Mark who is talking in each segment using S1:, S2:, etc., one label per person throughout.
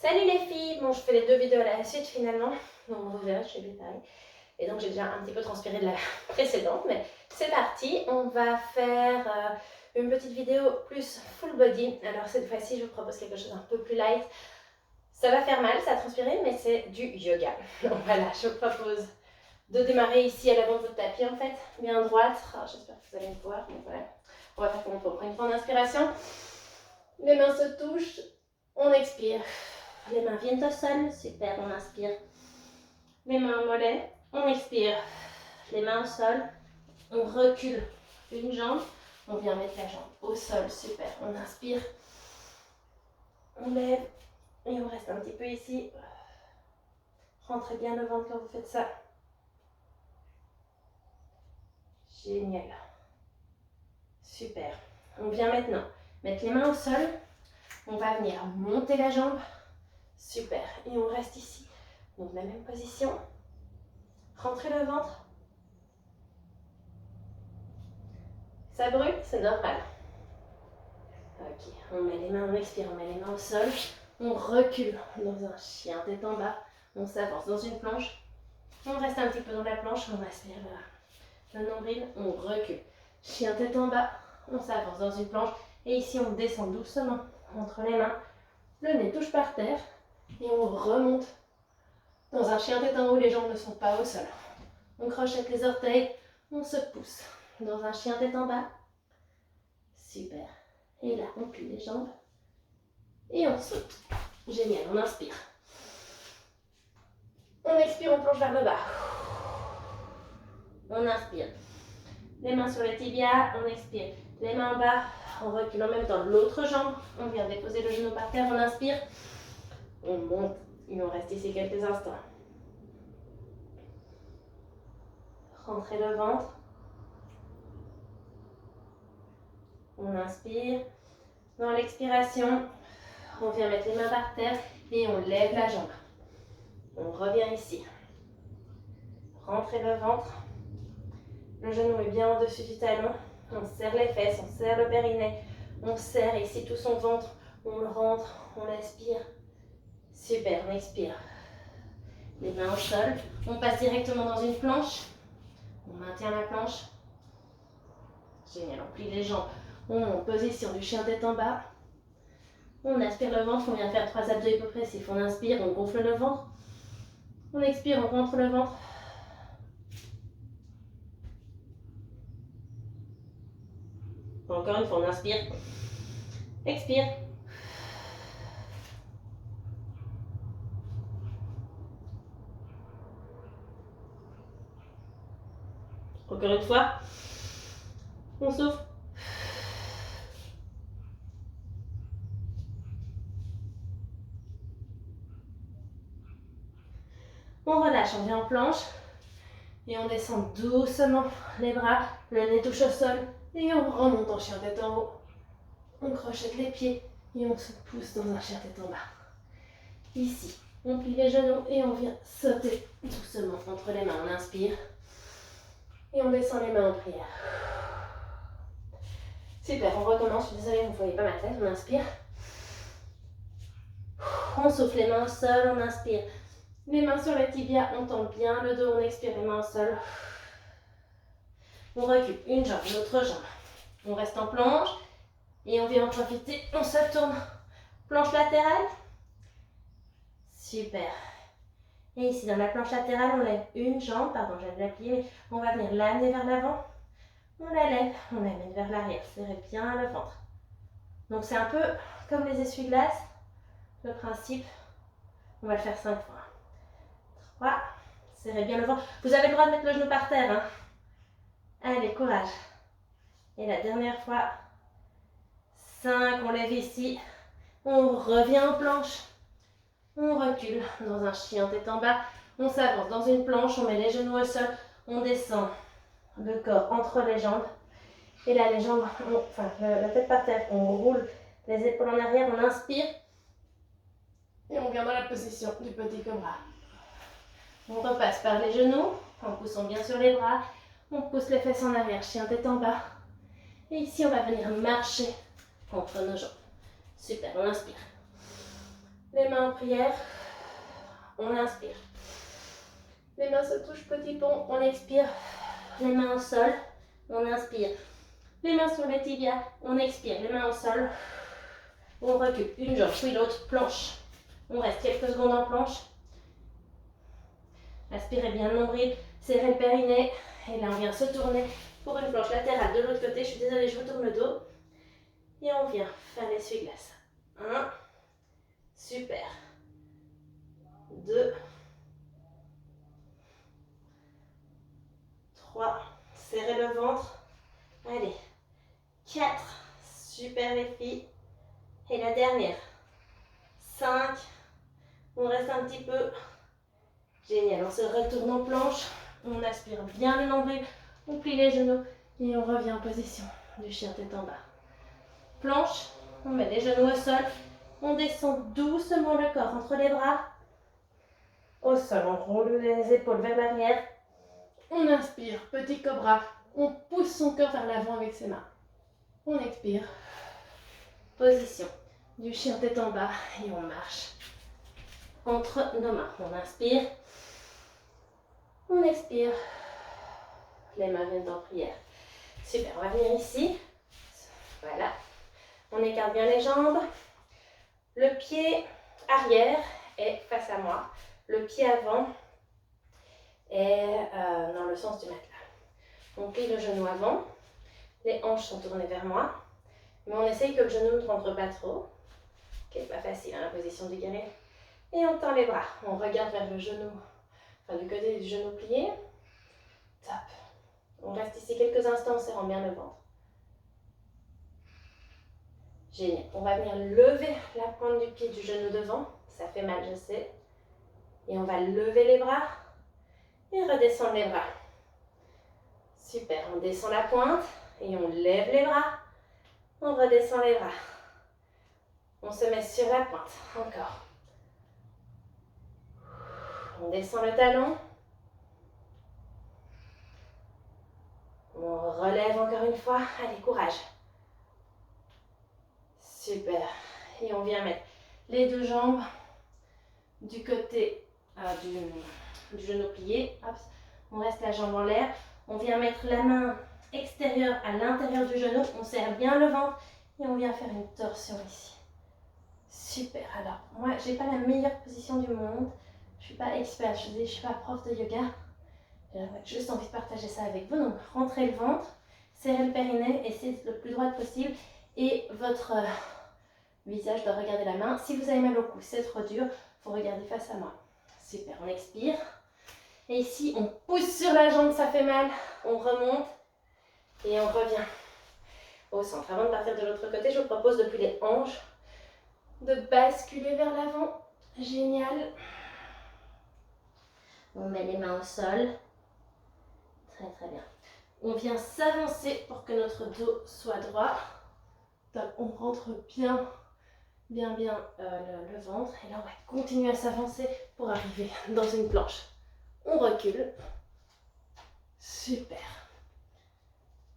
S1: Salut les filles! Bon, je fais les deux vidéos à la suite finalement. Donc, vous verrez, je suis pareil. Et donc, j'ai déjà un petit peu transpiré de la précédente, mais c'est parti. On va faire une petite vidéo plus full body. Alors, cette fois-ci, je vous propose quelque chose un peu plus light. Ça va faire mal, ça a transpiré, mais c'est du yoga. Donc, voilà, je vous propose de démarrer ici à l'avant de votre tapis en fait, bien droite. J'espère que vous allez me voir, mais voilà. On va faire comme on peut. On prend une grande inspiration. Les mains se touchent. On expire. Les mains viennent au sol, super, on inspire. Les mains au mollet, on expire. Les mains au sol, on recule une jambe, on vient mettre la jambe au sol, super, on inspire. On lève et on reste un petit peu ici. Rentrez bien le ventre quand vous faites ça. Génial. Super. On vient maintenant mettre les mains au sol. On va venir monter la jambe. Super. Et on reste ici. Donc la même position. Rentrez le ventre. Ça brûle, c'est normal. Ok, on met les mains, on expire, on met les mains au sol. On recule dans un chien tête en bas. On s'avance dans une planche. On reste un petit peu dans la planche. On aspire le nombril. On recule. Chien tête en bas. On s'avance dans une planche. Et ici, on descend doucement entre les mains. Le nez touche par terre. Et on remonte dans un chien tête en haut. Les jambes ne sont pas au sol. On crochette les orteils. On se pousse dans un chien tête en bas. Super. Et là, on plie les jambes. Et on saute. Génial, on inspire. On expire, on plonge vers le bas. On inspire. Les mains sur les tibias, on expire. Les mains en bas, on recule en même temps l'autre jambe. On vient déposer le genou par terre, on inspire. On monte. Et on reste ici quelques instants. Rentrez le ventre. On inspire. Dans l'expiration, on vient mettre les mains par terre et on lève la jambe. On revient ici. Rentrez le ventre. Le genou est bien au-dessus du talon. On serre les fesses, on serre le périnée. On serre ici tout son ventre. On le rentre, on l'aspire. Super, on expire. Les mains au sol. On passe directement dans une planche. On maintient la planche. Génial, on plie les jambes. On monte, position du chien tête en bas. On aspire le ventre. On vient faire 3 abdos hypopressifs. On inspire, on gonfle le ventre. On expire, on rentre le ventre. Encore une fois, on inspire. Expire. Encore une fois. On souffle. On relâche, on vient en planche. Et on descend doucement les bras. Le nez touche au sol. Et on remonte en chien tête en haut. On crochette les pieds. Et on se pousse dans un chien tête en bas. Ici, on plie les genoux et on vient sauter doucement entre les mains. On inspire. Et on descend les mains en prière. Super, on recommence. Je suis désolée, vous ne voyez pas ma tête. On inspire. On souffle les mains au sol. On inspire. Les mains sur les tibias. On tend bien le dos. On expire les mains au sol. On recule une jambe, l'autre jambe. On reste en planche. Et on vient en profiter. On se tourne. Planche latérale. Super. Et ici, dans la planche latérale, on lève une jambe. Pardon, j'avais la plier, mais on va venir l'amener vers l'avant. On la lève, on l'amène vers l'arrière. Serrez bien le ventre. Donc, c'est un peu comme les essuie-glaces. Le principe, on va le faire 5 fois. 3. Serrez bien le ventre. Vous avez le droit de mettre le genou par terre. Hein. Allez, courage. Et la dernière fois. 5. On lève ici. On revient en planche. On recule dans un chien tête en bas. On s'avance dans une planche. On met les genoux au sol. On descend le corps entre les jambes. Et là, les jambes, la tête par terre. On roule les épaules en arrière. On inspire. Et on vient dans la position du petit cobra. On repasse par les genoux. En poussant bien sur les bras. On pousse les fesses en arrière. Chien tête en bas. Et ici, on va venir marcher entre nos jambes. Super, on inspire. Les mains en prière. On inspire. Les mains se touchent, petit pont. On expire. Les mains au sol. On inspire. Les mains sur les tibias. On expire. Les mains au sol. On recule. Une jambe puis l'autre. Planche. On reste quelques secondes en planche. Aspirez bien le nombril. Serrez le périnée. Et là, on vient se tourner pour une planche latérale de l'autre côté. Je suis désolée, je vous tourne le dos. Et on vient faire l'essuie-glace. 1. Super. 2. 3. Serrez le ventre. Allez. 4. Super les filles. Et la dernière. 5. On reste un petit peu. Génial. On se retourne en planche. On aspire bien le nombril. On plie les genoux. Et on revient en position du chien tête en bas. Planche. On met les genoux au sol. On descend doucement le corps entre les bras. Au sol, on roule les épaules vers l'arrière. On inspire, petit cobra. On pousse son corps vers l'avant avec ses mains. On expire. Position du chien tête en bas et on marche entre nos mains. On inspire. On expire. Les mains viennent en prière. Super, on va venir ici. Voilà. On écarte bien les jambes. Le pied arrière est face à moi. Le pied avant est dans le sens du matelas. On plie le genou avant. Les hanches sont tournées vers moi. Mais on essaye que le genou ne rentre pas trop. Ok, pas facile, hein, la position du guerrier. Et on tend les bras. On regarde vers le genou, enfin du côté du genou plié. Top. On reste ici quelques instants en serrant bien le ventre. Génial. On va venir lever la pointe du pied du genou devant. Ça fait mal, je sais. Et on va lever les bras et redescendre les bras. Super. On descend la pointe et on lève les bras. On redescend les bras. On se met sur la pointe. Encore. On descend le talon. On relève encore une fois. Allez, courage. Super. Et on vient mettre les deux jambes du côté du genou plié. Hop. On reste la jambe en l'air. On vient mettre la main extérieure à l'intérieur du genou. On serre bien le ventre et on vient faire une torsion ici. Super. Alors, moi, j'ai pas la meilleure position du monde. Je suis pas experte. Je suis pas prof de yoga. J'ai juste envie de partager ça avec vous. Donc, rentrez le ventre, serrez le périnée, essayez le plus droit possible. Et votre visage doit regarder la main. Si vous avez mal au cou, c'est trop dur, il faut regarder face à moi. Super, on expire. Et ici, on pousse sur la jambe, ça fait mal. On remonte et on revient au centre. Avant de partir de l'autre côté, je vous propose depuis les hanches de basculer vers l'avant. Génial. On met les mains au sol. Très très bien. On vient s'avancer pour que notre dos soit droit. On rentre bien le ventre. Et là, on va continuer à s'avancer pour arriver dans une planche. On recule. Super.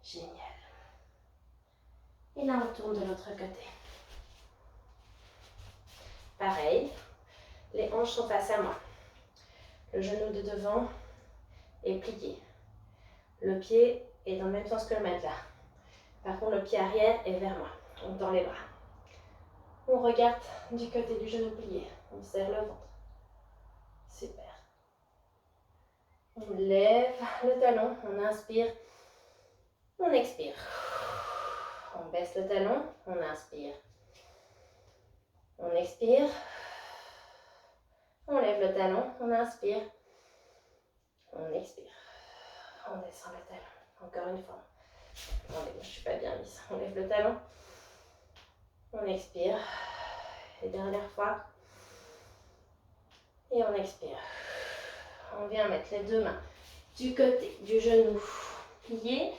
S1: Génial. Et là, on tourne de l'autre côté. Pareil. Les hanches sont face à moi. Le genou de devant est plié. Le pied est dans le même sens que le matelas. Par contre, le pied arrière est vers moi. On tend les bras. On regarde du côté du genou plié. On serre le ventre. Super. On lève le talon. On inspire. On expire. On baisse le talon. On inspire. On expire. On lève le talon. On inspire. On expire. On descend le talon. Encore une fois. Attendez, je ne suis pas bien mise. On lève le talon. On expire. Et dernière fois. Et on expire. On vient mettre les deux mains du côté du genou plié.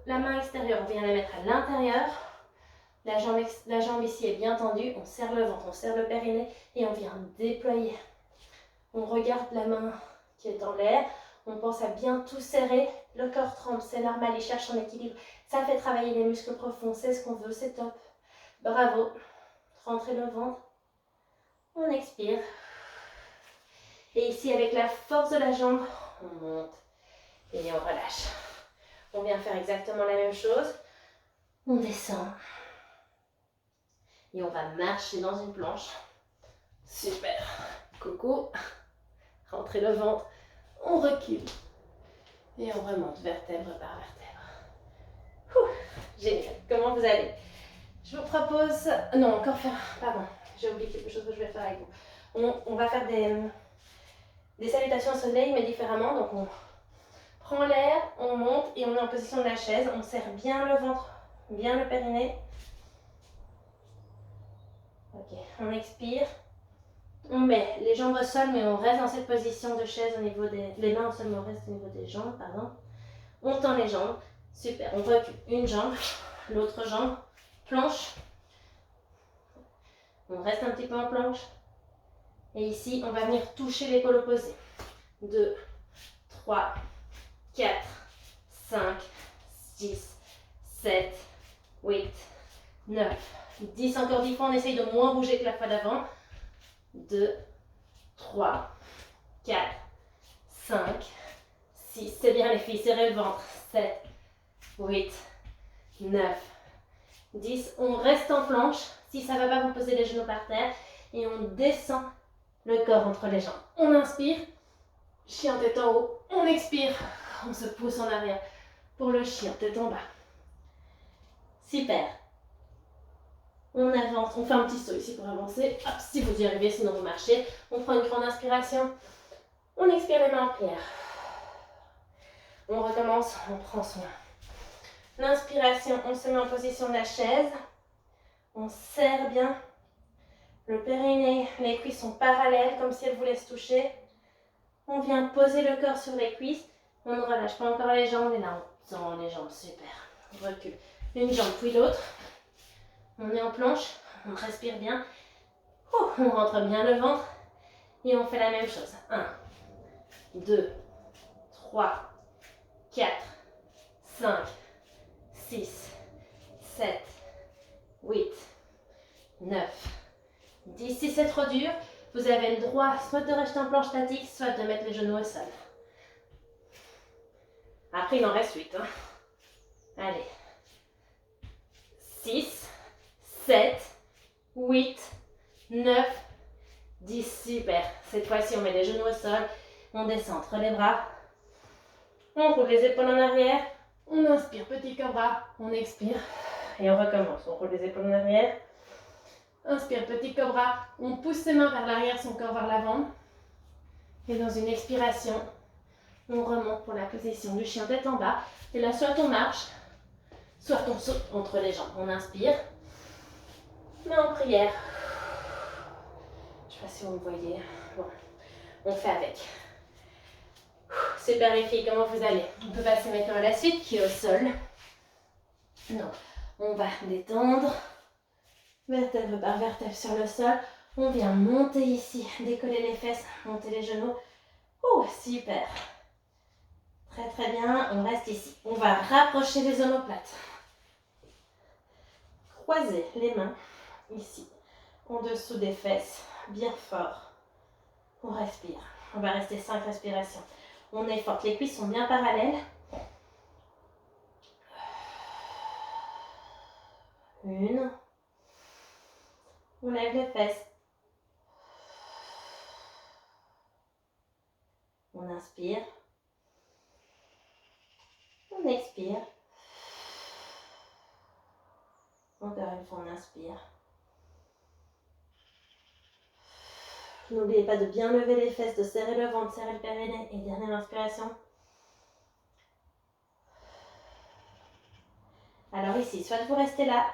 S1: La main extérieure, on vient la mettre à l'intérieur. La jambe ici est bien tendue. On serre le ventre, on serre le périnée et on vient déployer. On regarde la main qui est en l'air. On pense à bien tout serrer. Le corps tremble, c'est normal, il cherche son équilibre. Ça fait travailler les muscles profonds, c'est ce qu'on veut, c'est top. Bravo. Rentrez le ventre. On expire. Et ici, avec la force de la jambe, on monte et on relâche. On vient faire exactement la même chose. On descend. Et on va marcher dans une planche. Super. Coucou. Rentrez le ventre. On recule. Et on remonte vertèbre par vertèbre. Ouh, génial. Comment vous allez? Je vous propose... Non, encore faire... Pardon. J'ai oublié quelque chose que je vais faire avec vous. On va faire des salutations au soleil, mais différemment. Donc on prend l'air, on monte et on est en position de la chaise. On serre bien le ventre, bien le périnée. Ok, on expire. On met les jambes au sol, mais on reste dans cette position de chaise au niveau des... Les mains au sol, mais on reste au niveau des jambes, pardon. On tend les jambes. Super, on recule une jambe, l'autre jambe, planche. On reste un petit peu en planche. Et ici, on va venir toucher l'épaule opposée. 2, 3, 4, 5, 6, 7, 8, 9, 10. Encore 10 fois, on essaye de moins bouger que la fois d'avant. 2, 3, 4, 5, 6. C'est bien les filles, serrez le ventre. 7, 8, 9, 10. On reste en planche. Si ça ne va pas, vous posez les genoux par terre. Et on descend le corps entre les jambes. On inspire. Chien tête en haut. On expire. On se pousse en arrière pour le chien tête en bas. Super. On avance. On fait un petit saut ici pour avancer. Hop, si vous y arrivez, sinon vous marchez. On prend une grande inspiration. On expire les mains en prière. On recommence. On prend soin. L'inspiration, on se met en position de la chaise. On serre bien le périnée. Les cuisses sont parallèles comme si elles voulaient se toucher. On vient poser le corps sur les cuisses. On ne relâche pas encore les jambes. Et là, on tend les jambes. Super. On recule. Une jambe puis l'autre. On est en planche. On respire bien. On rentre bien le ventre. Et on fait la même chose. 1, 2, 3, 4, 5, 6, 7, 8, 9, 10. Si c'est trop dur, vous avez le droit soit de rester en planche statique, soit de mettre les genoux au sol. Après, il en reste 8. Allez. 6, 7, 8, 9, 10. Super. Cette fois-ci, on met les genoux au sol. On descend entre les bras. On roule les épaules en arrière. On inspire, petit cobra. On expire. Et on recommence. On roule les épaules en arrière. Inspire, petit cobra. On pousse ses mains vers l'arrière, son corps vers l'avant. Et dans une expiration, on remonte pour la position du chien tête en bas. Et là, soit on marche, soit on saute entre les jambes. On inspire. Mais en prière. Je ne sais pas si vous me voyez. Bon, on fait avec. Super les filles, comment vous allez? On peut passer maintenant à la suite qui est au sol. Donc, on va détendre. Vertèbre par vertèbre sur le sol. On vient monter ici, décoller les fesses, monter les genoux. Oh, super. Très très bien, on reste ici. On va rapprocher les omoplates. Croiser les mains ici, en dessous des fesses, bien fort. On respire. On va rester 5 respirations. On est forte, les cuisses sont bien parallèles. 1. On lève les fesses. On inspire. On expire. Encore une fois, on inspire. N'oubliez pas de bien lever les fesses, de serrer le ventre, serrer le périnée. Et dernière inspiration. Alors ici, soit vous restez là,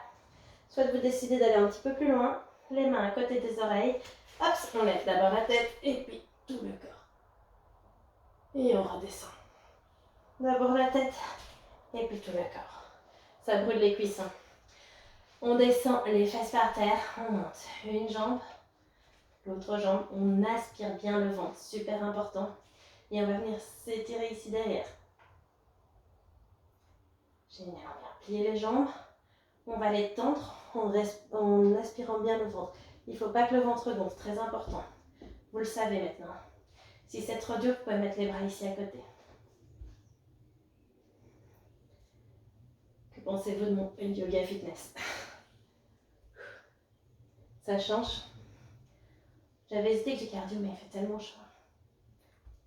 S1: soit vous décidez d'aller un petit peu plus loin. Les mains à côté des oreilles. Hop, on lève d'abord la tête et puis tout le corps. Et on redescend. D'abord la tête et puis tout le corps. Ça brûle les cuisses. On descend les fesses par terre. On monte une jambe, l'autre jambe. On aspire bien le ventre. Super important. Et on va venir s'étirer ici derrière. Génial. On va plier les jambes. On va les tendre en aspirant bien le ventre. Il ne faut pas que le ventre gonfle, très important. Vous le savez maintenant. Si c'est trop dur, vous pouvez mettre les bras ici à côté. Que pensez-vous de mon yoga fitness? Ça change? J'avais hésité que du cardio, mais il fait tellement chaud.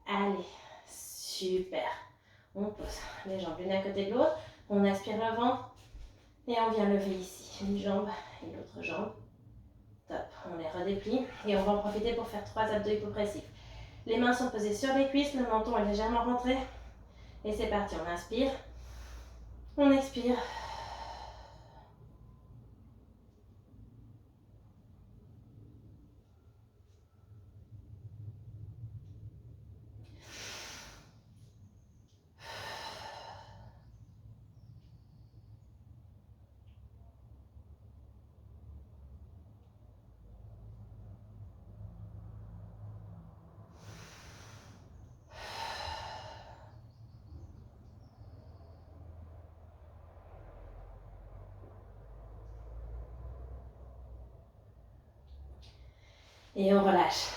S1: Allez, super. On pose les jambes l'une à côté de l'autre. On aspire le ventre et on vient lever ici une jambe et l'autre jambe. Top, on les redéplie et on va en profiter pour faire 3 abdos hypopressifs. Les mains sont posées sur les cuisses, le menton est légèrement rentré. Et c'est parti, on inspire, on expire. Et on relâche.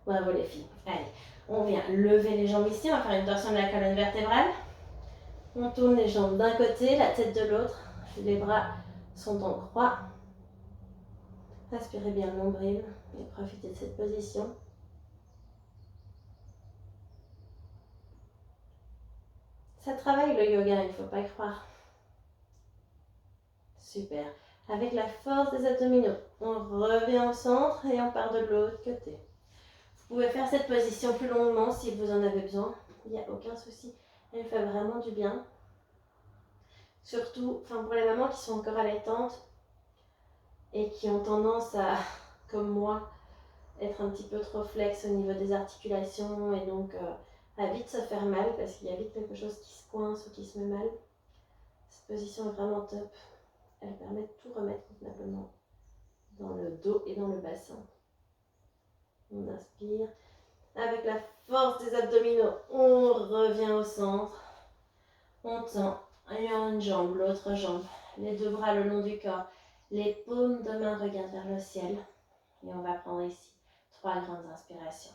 S1: Bravo les filles. Allez, on vient lever les jambes ici. On va faire une torsion de la colonne vertébrale. On tourne les jambes d'un côté, la tête de l'autre. Les bras sont en croix. Aspirez bien le nombril et profitez de cette position. Ça travaille le yoga, il ne faut pas croire. Super. Avec la force des abdominaux, on revient au centre et on part de l'autre côté. Vous pouvez faire cette position plus longuement si vous en avez besoin. Il n'y a aucun souci. Elle fait vraiment du bien. Surtout pour les mamans qui sont encore allaitantes et qui ont tendance à, comme moi, être un petit peu trop flex au niveau des articulations et donc à vite se faire mal parce qu'il y a vite quelque chose qui se coince ou qui se met mal. Cette position est vraiment top. Elle permet de tout remettre convenablement dans le dos et dans le bassin. On inspire. Avec la force des abdominaux, on revient au centre. On tend une jambe, l'autre jambe. Les deux bras le long du corps. Les paumes de main regardent vers le ciel. Et on va prendre ici 3 grandes inspirations.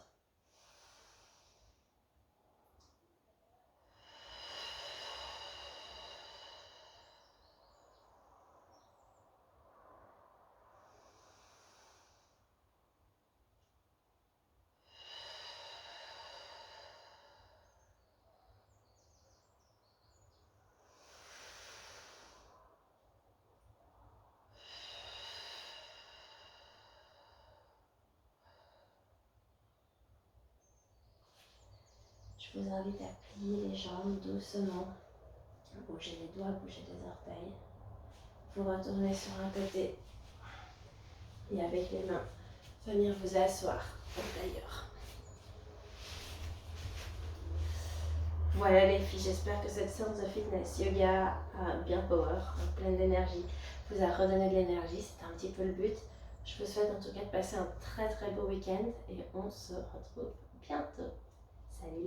S1: Je vous invite à plier les jambes doucement. Bougez les doigts, bougez les orteils. Vous retournez sur un côté. Et avec les mains, venir vous asseoir au tailleur. Voilà les filles, j'espère que cette séance de fitness yoga bien power, pleine d'énergie, vous a redonné de l'énergie, c'est un petit peu le but. Je vous souhaite en tout cas de passer un très très beau week-end et on se retrouve bientôt. Salut les